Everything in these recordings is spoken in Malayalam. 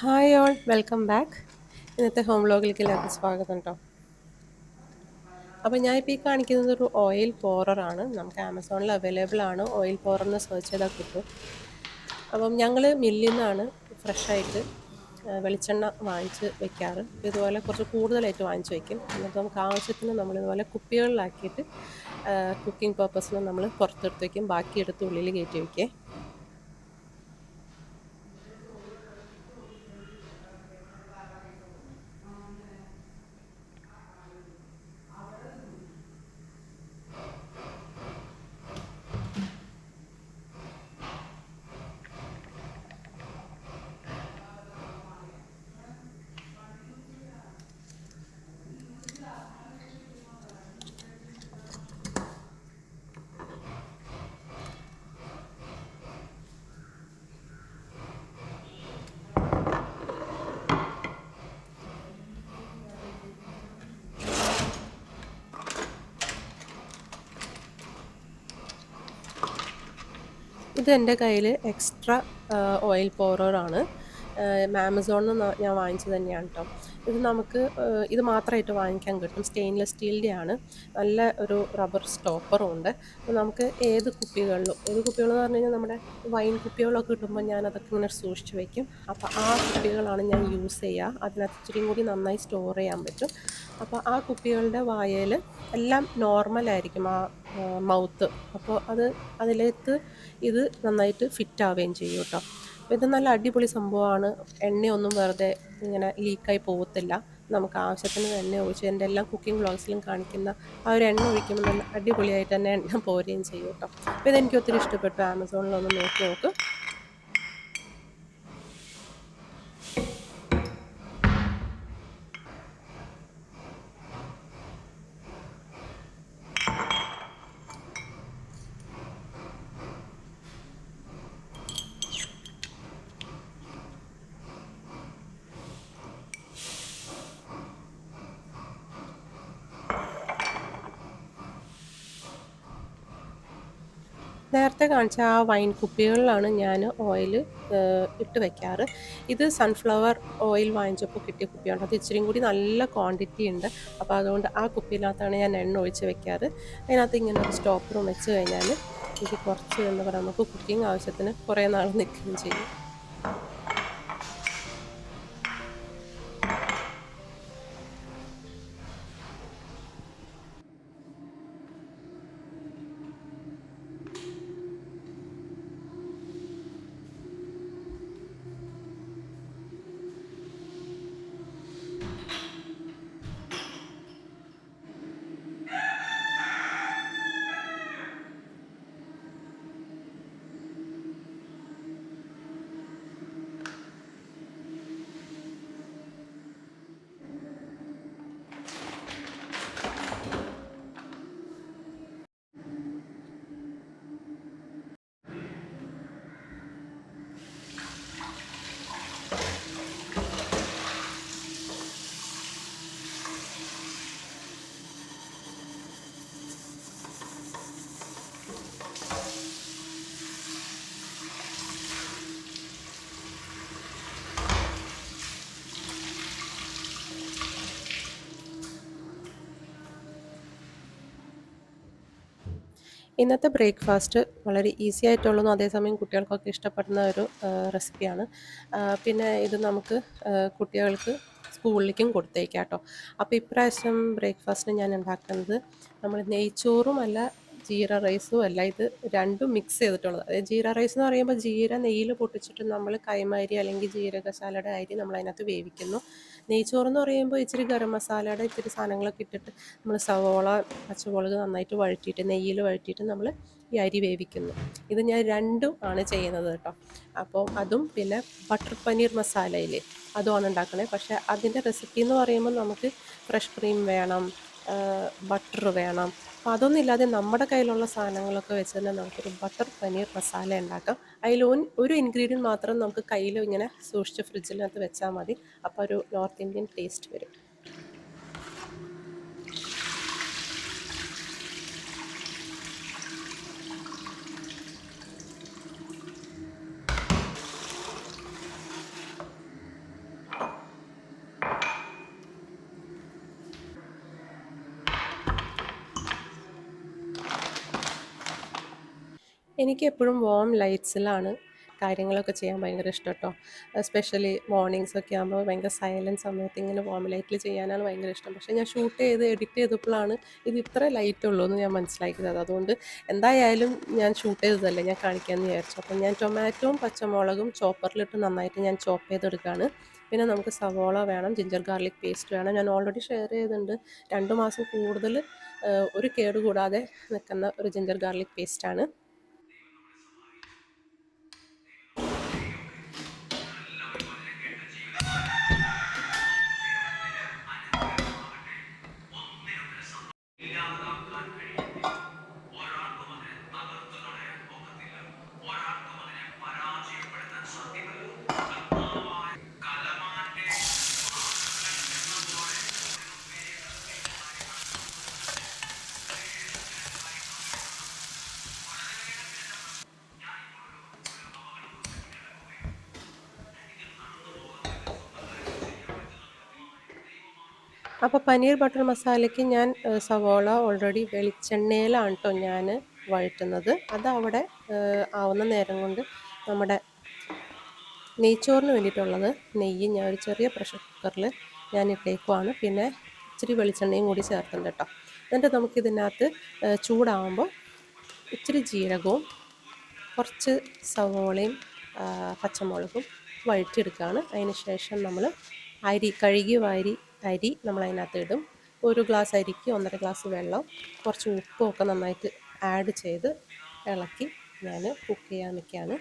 Hi all welcome back. ഇന്നത്തെ ഹോം വ്ലോഗിലേക്ക് എല്ലാവർക്കും സ്വാഗതം കേട്ടോ. അപ്പോൾ ഞാൻ ഇപ്പോൾ ഈ കാണിക്കുന്നത് ഒരു ഓയിൽ പോററാണ്. നമുക്ക് ആമസോണിൽ അവൈലബിൾ ആണ്. ഓയിൽ പോററിന് സെർച്ച് ചെയ്താൽ കിട്ടും. അപ്പം ഞങ്ങൾ മില്ലിൽ നിന്നാണ് ഫ്രഷായിട്ട് വെളിച്ചെണ്ണ വാങ്ങിച്ച് വെക്കാറ്. ഇതുപോലെ കുറച്ച് കൂടുതലായിട്ട് വാങ്ങിച്ച് വെക്കും. എന്നിട്ട് നമുക്ക് ആവശ്യത്തിന് നമ്മളിതുപോലെ കുപ്പികളിലാക്കിയിട്ട് കുക്കിംഗ് പർപ്പസിന് നമ്മൾ പുറത്തെടുത്ത് വയ്ക്കും. ബാക്കി എടുത്ത് ഉള്ളിൽ കയറ്റി വയ്ക്കേ. ഇത് എൻ്റെ കയ്യിൽ എക്സ്ട്രാ ഓയിൽ പൗഡറാണ്. ആമസോണിൽ നിന്ന് ഞാൻ വാങ്ങിച്ചത് തന്നെയാണ് കേട്ടോ. ഇത് നമുക്ക് ഇത് മാത്രമായിട്ട് വാങ്ങിക്കാൻ കിട്ടും. സ്റ്റെയിൻലെസ് സ്റ്റീലിൻ്റെ ആണ്. നല്ല ഒരു റബ്ബർ സ്റ്റോപ്പറും ഉണ്ട്. അപ്പോൾ നമുക്ക് ഏത് കുപ്പികളെന്ന് പറഞ്ഞു കഴിഞ്ഞാൽ നമ്മുടെ വൈൻ കുപ്പികളൊക്കെ കിട്ടുമ്പോൾ ഞാനതൊക്കെ ഇങ്ങനെ സൂക്ഷിച്ച് വയ്ക്കും. അപ്പോൾ ആ കുപ്പികളാണ് ഞാൻ യൂസ് ചെയ്യുക. അതിനകത്ത് ഇച്ചിരിയും കൂടി നന്നായി സ്റ്റോർ ചെയ്യാൻ പറ്റും. അപ്പോൾ ആ കുപ്പികളുടെ വായയിൽ എല്ലാം നോർമലായിരിക്കും ആ മൗത്ത്. അപ്പോൾ അതിലേക്ക് ഇത് നന്നായിട്ട് ഫിറ്റ് ആവുകയും ചെയ്യും കേട്ടോ. അപ്പോൾ ഇത് നല്ല അടിപൊളി സംഭവമാണ്. എണ്ണയൊന്നും വെറുതെ ഇങ്ങനെ ലീക്കായി പോകത്തില്ല. നമുക്ക് ആവശ്യത്തിന് എണ്ണ ഒഴിച്ച് എൻ്റെ എല്ലാ കുക്കിംഗ് വ്ളോഗ്സിലും കാണിക്കുന്ന ആ ഒരു എണ്ണ ഒഴിക്കുമ്പോൾ നല്ല അടിപൊളിയായിട്ട് തന്നെ എണ്ണ പോരുകയും ചെയ്യും കേട്ടോ. അപ്പോൾ ഇതെനിക്ക് ഒത്തിരി ഇഷ്ടപ്പെട്ടു. ആമസോണിലൊന്ന് നോക്കി നോക്ക്. നേരത്തെ കാണിച്ച ആ വൈൻ കുപ്പികളിലാണ് ഞാൻ ഓയിൽ ഇട്ട് വെക്കാറ്. ഇത് സൺഫ്ലവർ ഓയിൽ വാങ്ങിച്ചപ്പോൾ കിട്ടിയ കുപ്പിയാണ്. അത് ഇച്ചിരിയും കൂടി നല്ല ക്വാണ്ടിറ്റി ഉണ്ട്. അപ്പോൾ അതുകൊണ്ട് ആ കുപ്പിയിനകത്താണ് ഞാൻ എണ്ണ ഒഴിച്ച് വെക്കാറ്. അതിനകത്ത് ഇങ്ങനെ ഒരു സ്റ്റോപ്പറും വെച്ച് കഴിഞ്ഞാൽ ഇത് കുറച്ച് എന്താ പറയുക, നമുക്ക് കുക്കിംഗ് ആവശ്യത്തിന് കുറേ നാൾ നിൽക്കുകയും ചെയ്യും. ഇന്നത്തെ ബ്രേക്ക്ഫാസ്റ്റ് വളരെ ഈസി ആയിട്ടുള്ളതും അതേസമയം കുട്ടികൾക്കൊക്കെ ഇഷ്ടപ്പെടുന്ന ഒരു റെസിപ്പിയാണ്. പിന്നെ ഇത് നമുക്ക് കുട്ടികൾക്ക് സ്കൂളിലേക്കും കൊടുത്തേക്കാം കേട്ടോ. അപ്പോൾ ഇപ്രാവശ്യം ബ്രേക്ക്ഫാസ്റ്റിന് ഞാൻ ഉണ്ടാക്കുന്നത് നമ്മൾ നെയ്ച്ചോറും അല്ല ജീര റൈസും അല്ല, ഇത് രണ്ടും മിക്സ് ചെയ്തിട്ടുള്ളത്. അതായത് ജീര റൈസ് എന്ന് പറയുമ്പോൾ ജീര നെയ്യിൽ പൊട്ടിച്ചിട്ട് നമ്മൾ കൈമ അരി അല്ലെങ്കിൽ ജീരകശാലയുടെ അരി നമ്മൾ അതിനകത്ത് വേവിക്കുന്നു. നെയ്ച്ചോറെന്ന് പറയുമ്പോൾ ഇച്ചിരി ഗരം മസാലയുടെ ഇത്തിരി സാധനങ്ങളൊക്കെ ഇട്ടിട്ട് നമ്മൾ സവോള പച്ചമുളക് നന്നായിട്ട് വഴറ്റിയിട്ട് നെയ്യിൽ വഴറ്റിയിട്ട് നമ്മൾ ഈ അരി വേവിക്കുന്നു. ഇത് ഞാൻ രണ്ടും ആണ് ചെയ്യുന്നത് കേട്ടോ. അപ്പോൾ അതും പിന്നെ ബട്ടർ പനീർ മസാലയില്ലേ, അതുമാണ് ഉണ്ടാക്കണേ. പക്ഷേ അതിൻ്റെ റെസിപ്പി എന്ന് പറയുമ്പോൾ നമുക്ക് ഫ്രഷ് ക്രീം വേണം, ബട്ടർ വേണം. അപ്പോൾ അതൊന്നും ഇല്ലാതെ നമ്മുടെ കയ്യിലുള്ള സാധനങ്ങളൊക്കെ വെച്ച് തന്നെ നമുക്കൊരു ബട്ടർ പനീർ മസാല ഉണ്ടാക്കാം. അതിൽ ഒരു ഇൻഗ്രീഡിയൻറ്റ് മാത്രം നമുക്ക് കയ്യിൽ ഇങ്ങനെ സൂക്ഷിച്ച് ഫ്രിഡ്ജിനകത്ത് വെച്ചാൽ മതി. അപ്പോൾ ഒരു നോർത്ത് ഇന്ത്യൻ ടേസ്റ്റ് വരും. എനിക്കെപ്പോഴും വാം ലൈറ്റ്സിലാണ് കാര്യങ്ങളൊക്കെ ചെയ്യാൻ ഭയങ്കര ഇഷ്ടം കേട്ടോ. എസ്പെഷ്യലി മോർണിംഗ്സൊക്കെ ആകുമ്പോൾ ഭയങ്കര സൈലൻറ്റ് സമയത്ത് ഇങ്ങനെ വാം ലൈറ്റിൽ ചെയ്യാനാണ് ഭയങ്കര ഇഷ്ടം. പക്ഷേ ഞാൻ ഷൂട്ട് ചെയ്ത് എഡിറ്റ് ചെയ്തപ്പോഴാണ് ഇത് ഇത്ര ലൈറ്റ് ഉള്ളൂ എന്ന് ഞാൻ മനസ്സിലാക്കിയത്. അതുകൊണ്ട് എന്തായാലും ഞാൻ ഷൂട്ട് ചെയ്തതല്ലേ, ഞാൻ കാണിക്കാമെന്ന് വിചാരിച്ചു. അപ്പം ഞാൻ ടൊമാറ്റോയും പച്ചമുളകും ചോപ്പറിലിട്ട് നന്നായിട്ട് ഞാൻ ചോപ്പ് ചെയ്തെടുക്കുകയാണ്. പിന്നെ നമുക്ക് സവോള വേണം, ജിഞ്ചർ ഗാർലിക് പേസ്റ്റ് വേണം. ഞാൻ ഓൾറെഡി ഷെയർ ചെയ്തിട്ടുണ്ട്. 2 മാസം കൂടുതൽ ഒരു കേട് കൂടാതെ നിൽക്കുന്ന ഒരു ജിഞ്ചർ ഗാർലിക് പേസ്റ്റാണ്. അപ്പോൾ പനീർ ബട്ടർ മസാലയ്ക്ക് ഞാൻ സവോള ഓൾറെഡി വെളിച്ചെണ്ണയിലാണ് കേട്ടോ ഞാൻ വഴറ്റുന്നത്. അതവിടെ ആവുന്ന നേരം കൊണ്ട് നമ്മുടെ നെയ്ച്ചോറിന് വേണ്ടിയിട്ടുള്ളത് നെയ്യ് ഞാൻ ഒരു ചെറിയ പ്രഷർ കുക്കറിൽ ഞാൻ ഇട്ടേക്കുവാണ്. പിന്നെ ഇച്ചിരി വെളിച്ചെണ്ണയും കൂടി ചേർക്കുന്നുണ്ട് കേട്ടോ. എന്നിട്ട് നമുക്കിതിനകത്ത് ചൂടാവുമ്പോൾ ഇച്ചിരി ജീരകവും കുറച്ച് സവോളയും പച്ചമുളകും വഴറ്റിയെടുക്കുകയാണ്. അതിന് ശേഷം നമ്മൾ കഴുകി വാരി അരി നമ്മൾ അതിനകത്ത് ഇടും. 1 ഗ്ലാസ് അരിക്ക് 1.5 ഗ്ലാസ് വെള്ളം, കുറച്ച് ഉപ്പും ഒക്കെ നന്നായിട്ട് ആഡ് ചെയ്ത് ഇളക്കി ഞാൻ കുക്ക് ചെയ്യാൻ നിൽക്കുകയാണ്.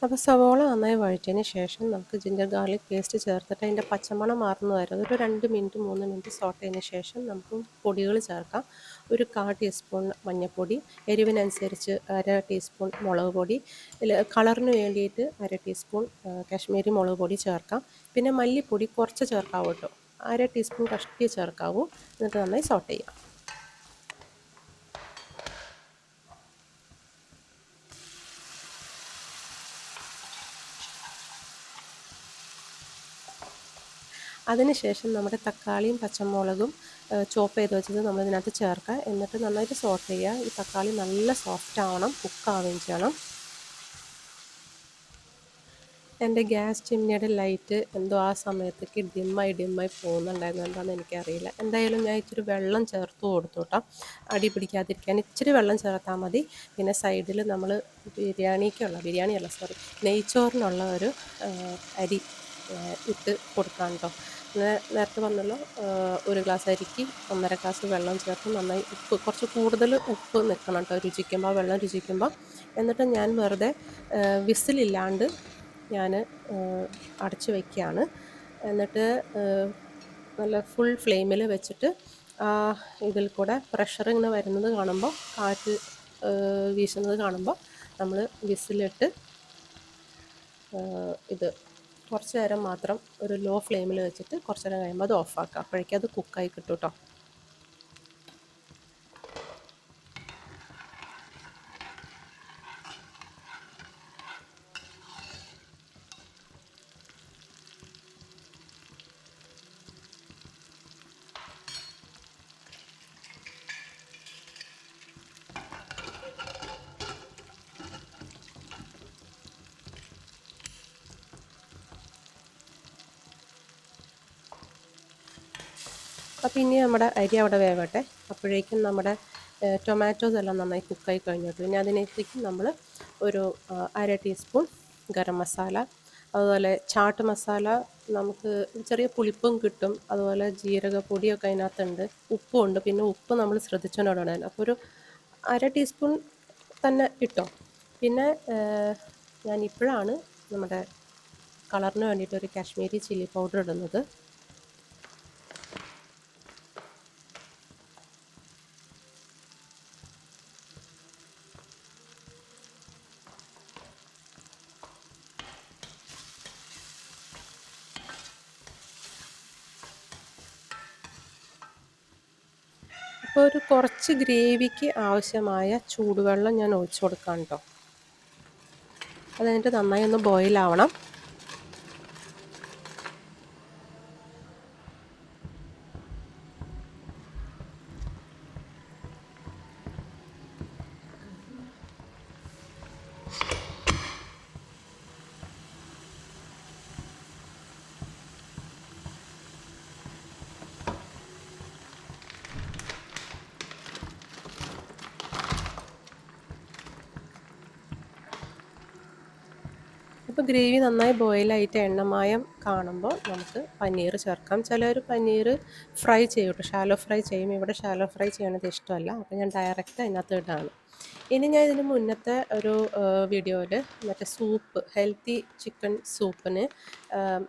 അപ്പോൾ സവോള നന്നായി വഴറ്റിയതിന് ശേഷം നമുക്ക് ജിഞ്ചർ ഗാർലിക് പേസ്റ്റ് ചേർത്തിട്ട് അതിൻ്റെ പച്ചമണം മാറുന്ന വരെ ഒരു 2 മിനിറ്റ് 3 മിനിറ്റ് സോട്ട് ചെയ്തതിന് ശേഷം നമുക്ക് പൊടികൾ ചേർക്കാം. ഒരു 1/4 ടീസ്പൂൺ മഞ്ഞൾപ്പൊടി, എരിവിനനുസരിച്ച് 1/2 ടീസ്പൂൺ മുളക് പൊടി, കളറിന് വേണ്ടിയിട്ട് 1/2 ടീസ്പൂൺ കാശ്മീരി മുളക് പൊടി ചേർക്കാം. പിന്നെ മല്ലിപ്പൊടി കുറച്ച് ചേർക്കാവൂ കേട്ടോ, 1/2 ടീസ്പൂൺ കഷ്ടി ചേർക്കാവൂ. എന്നിട്ട് നന്നായി സോട്ട് ചെയ്യാം. അതിനുശേഷം നമ്മുടെ തക്കാളിയും പച്ചമുളകും ചോപ്പ് ചെയ്ത് വെച്ചത് നമ്മളിതിനകത്ത് ചേർക്കുക. എന്നിട്ട് നന്നായിട്ട് സോട്ട് ചെയ്യുക. ഈ തക്കാളി നല്ല സോഫ്റ്റ് ആവണം, കുക്കാവുകയും ചെയ്യണം. എൻ്റെ ഗ്യാസ് ചിമ്മിനിയുടെ ലൈറ്റ് എന്തോ ആ സമയത്തേക്ക് ഡിമ്മായി പോകുന്നുണ്ടായിരുന്നു, എന്താണെന്ന് എനിക്കറിയില്ല. എന്തായാലും ഞാൻ ഇച്ചിരി വെള്ളം ചേർത്ത് കൊടുത്തു കേട്ടോ, അടി പിടിക്കാതിരിക്കാൻ ഇച്ചിരി വെള്ളം ചേർത്താൽ മതി. പിന്നെ സൈഡിൽ നമ്മൾ ബിരിയാണിയല്ല സോറി, നെയ്ച്ചോറിനുള്ള ഒരു അരി ഇട്ട് കൊടുക്കാം കേട്ടോ. നേരത്തെ പറഞ്ഞല്ലോ, 1 ഗ്ലാസ് അരിക്ക് 1.5 ഗ്ലാസ് വെള്ളം ചേർത്ത് നന്നായി ഉപ്പ് കുറച്ച് കൂടുതൽ ഉപ്പ് നിൽക്കണം കേട്ടോ രുചിക്കുമ്പോൾ, ആ വെള്ളം രുചിക്കുമ്പോൾ. എന്നിട്ട് ഞാൻ വെറുതെ വിസിലില്ലാണ്ട് ഞാൻ അടച്ച് വയ്ക്കുകയാണ്. എന്നിട്ട് നല്ല ഫുൾ ഫ്ലെയിമിൽ വെച്ചിട്ട് ഇതിൽ കൂടെ പ്രഷർ ഇങ്ങനെ വരുന്നത് കാണുമ്പോൾ, കാറ്റ് വീശുന്നത് കാണുമ്പോൾ നമ്മൾ വിസിലിട്ട് ഇത് കുറച്ച് നേരം മാത്രം ഒരു ലോ ഫ്ലെയിമിൽ വെച്ചിട്ട് കുറച്ച് നേരം കഴിയുമ്പോൾ അത് ഓഫാക്കുക. അപ്പോഴേക്കും അത് കുക്കായി കിട്ടും കേട്ടോ. അപ്പോൾ ഇനി നമ്മുടെ അരി അവിടെ വേവട്ടെ. അപ്പോഴേക്കും നമ്മുടെ ടൊമാറ്റോസ് എല്ലാം നന്നായി കുക്കായി കഴിഞ്ഞിട്ട് പിന്നെ അതിനകത്തേക്ക് നമ്മൾ ഒരു 1/2 ടീസ്പൂൺ ഗരം മസാല, അതുപോലെ ചാട്ട് മസാല, നമുക്ക് ചെറിയ പുളിപ്പും കിട്ടും. അതുപോലെ ജീരകപ്പൊടിയൊക്കെ അതിനകത്തുണ്ട്, ഉപ്പുണ്ട്. പിന്നെ ഉപ്പ് നമ്മൾ ശ്രദ്ധിച്ചുകൊണ്ട് ഇടാൻ, അപ്പോൾ ഒരു 1/2 ടീസ്പൂൺ തന്നെ ഇട്ടോ. പിന്നെ ഞാനിപ്പോഴാണ് നമ്മുടെ കളറിന് വേണ്ടിയിട്ട് ഒരു കാശ്മീരി ചില്ലി പൗഡർ ഇടുന്നത്. അപ്പോൾ ഒരു കുറച്ച് ഗ്രേവിക്ക് ആവശ്യമായ ചൂടുവെള്ളം ഞാൻ ഒഴിച്ചു കൊടുക്കാം കേട്ടോ. അത് കഴിഞ്ഞിട്ട് നന്നായി ഒന്ന് ബോയിൽ ആവണം. അപ്പോൾ ഗ്രേവി നന്നായി ബോയിലായിട്ട് എണ്ണമയം കാണുമ്പോൾ നമുക്ക് പനീർ ചേർക്കാം. ചിലർ പനീർ ഫ്രൈ ചെയ്യും കേട്ടോ, ഷാലോ ഫ്രൈ ചെയ്യും. ഇവിടെ ഷാലോ ഫ്രൈ ചെയ്യണത് ഇഷ്ടമല്ല, അപ്പോൾ ഞാൻ ഡയറക്റ്റ് അതിനകത്ത് ഇടാണ്. ഇനി ഞാൻ ഇതിന് മുന്നത്തെ ഒരു വീഡിയോയിൽ മറ്റേ സൂപ്പ്, ഹെൽത്തി ചിക്കൻ സൂപ്പിന്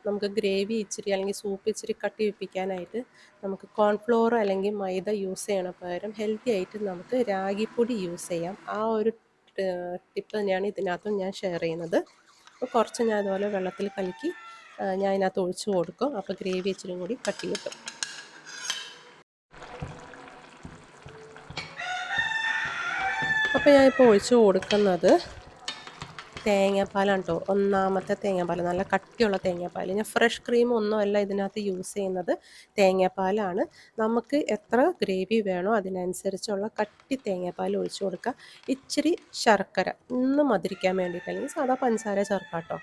നമുക്ക് ഗ്രേവി ഇച്ചിരി അല്ലെങ്കിൽ സൂപ്പ് ഇച്ചിരി കട്ടി വെപ്പിക്കാനായിട്ട് നമുക്ക് കോൺഫ്ലോർ അല്ലെങ്കിൽ മൈദ യൂസ് ചെയ്യണ പകരം ഹെൽത്തി ആയിട്ട് നമുക്ക് രാഗിപ്പൊടി യൂസ് ചെയ്യാം. ആ ഒരു ടിപ്പ് തന്നെയാണ് ഇതിനകത്തും ഞാൻ ഷെയർ ചെയ്യുന്നത്. അപ്പോൾ കുറച്ച് ഞാൻ അതുപോലെ വെള്ളത്തിൽ കലക്കി ഞാൻ അതിനകത്ത് ഒഴിച്ച് കൊടുക്കും. അപ്പോൾ ഗ്രേവി ഇച്ചിരി കൂടി കട്ടി കിട്ടും. അപ്പോൾ ഞാനിപ്പോൾ ഒഴിച്ച് കൊടുക്കുന്നത് തേങ്ങാപ്പാലാണ് കേട്ടോ. ഒന്നാമത്തെ തേങ്ങാപ്പാൽ, നല്ല കട്ടിയുള്ള തേങ്ങാപ്പാൽ. ഞാൻ ഫ്രഷ് ക്രീം ഒന്നുമല്ല ഇതിനകത്ത് യൂസ് ചെയ്യുന്നത്, തേങ്ങാപ്പാലാണ്. നമുക്ക് എത്ര ഗ്രേവി വേണോ അതിനനുസരിച്ചുള്ള കട്ടി തേങ്ങാപ്പാൽ ഒഴിച്ച് കൊടുക്കുക. ഇച്ചിരി ശർക്കര ഒന്ന് മധുരിക്കാൻ വേണ്ടിയിട്ട്, അല്ലെങ്കിൽ സാധാ പഞ്ചസാര ചേർക്കാം കേട്ടോ.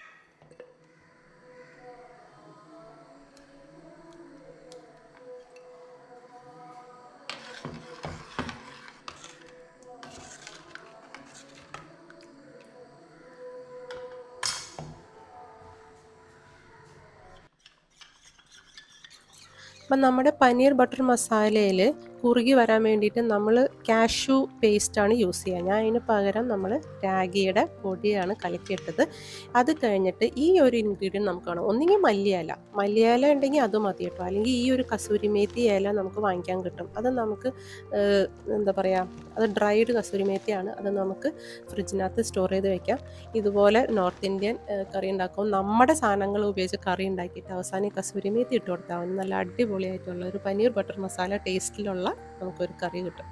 അപ്പം നമ്മുടെ പനീർ ബട്ടർ മസാലയിൽ കുറുകി വരാൻ വേണ്ടിയിട്ട് നമ്മൾ കാഷ്യൂ പേസ്റ്റാണ് യൂസ് ചെയ്യുക. ഞാൻ അതിന് പകരം നമ്മൾ രാഗിയുടെ പൊടിയാണ് കലക്കിയിട്ടത്. അത് കഴിഞ്ഞിട്ട് ഈ ഒരു ഇൻഗ്രീഡിയൻറ്റ് നമുക്ക് വേണം. ഒന്നുകിൽ മല്ലിയില ഉണ്ടെങ്കിൽ അത് മതി കേട്ടോ, അല്ലെങ്കിൽ ഈ ഒരു കസൂരി മേത്തി ഇല നമുക്ക് വാങ്ങിക്കാൻ കിട്ടും. അത് നമുക്ക് എന്താ പറയുക, അത് ഡ്രൈഡ് കസൂരി മേത്തിയാണ്. അത് നമുക്ക് ഫ്രിഡ്ജിനകത്ത് സ്റ്റോർ ചെയ്ത് വെക്കാം. ഇതുപോലെ നോർത്ത് ഇന്ത്യൻ കറി ഉണ്ടാക്കും. നമ്മുടെ സാധനങ്ങൾ ഉപയോഗിച്ച് കറി ഉണ്ടാക്കിയിട്ട് അവസാനം കസൂരി മേത്തി ഇട്ട് കൊടുത്താൽ മതി. നല്ല അടിപൊളിയായിട്ടുള്ള ഒരു പനീർ ബട്ടർ മസാല ടേസ്റ്റിലുള്ള നമുക്കൊരു കറി കിട്ടും.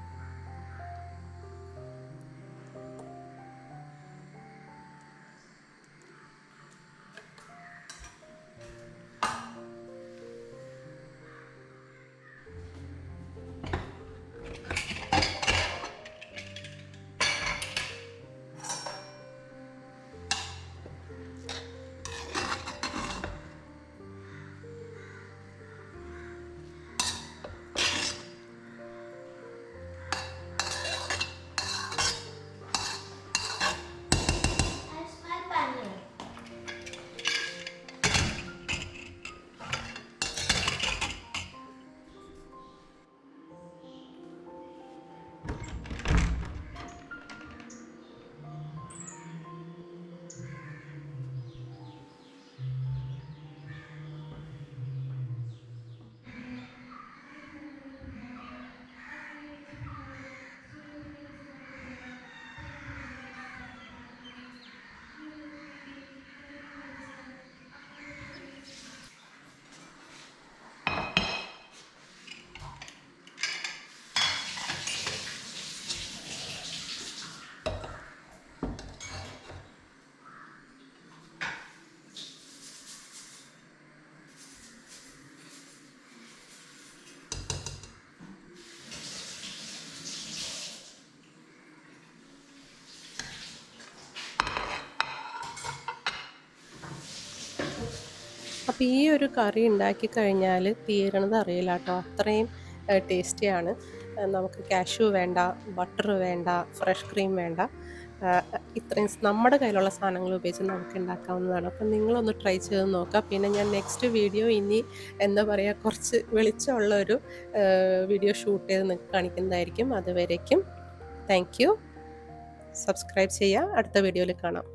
അപ്പോൾ ഈ ഒരു കറി ഉണ്ടാക്കി കഴിഞ്ഞാൽ തീരണത് അറിയില്ല കേട്ടോ, അത്രയും ടേസ്റ്റിയാണ്. നമുക്ക് കാഷ്യൂ വേണ്ട, ബട്ടർ വേണ്ട, ഫ്രഷ് ക്രീം വേണ്ട, ഇത്രയും നമ്മുടെ കയ്യിലുള്ള സാധനങ്ങൾ ഉപയോഗിച്ച് നമുക്ക് ഉണ്ടാക്കാവുന്നതാണ്. അപ്പം നിങ്ങളൊന്ന് ട്രൈ ചെയ്ത് നോക്കുക. പിന്നെ ഞാൻ നെക്സ്റ്റ് വീഡിയോ ഇനി എന്താ പറയുക, കുറച്ച് വെളിച്ചമുള്ളൊരു വീഡിയോ ഷൂട്ട് ചെയ്ത് നിങ്ങൾക്ക് കാണിക്കുന്നതായിരിക്കും. അതുവരേക്കും താങ്ക് യു. സബ്സ്ക്രൈബ് ചെയ്യുക. അടുത്ത വീഡിയോയിൽ കാണാം.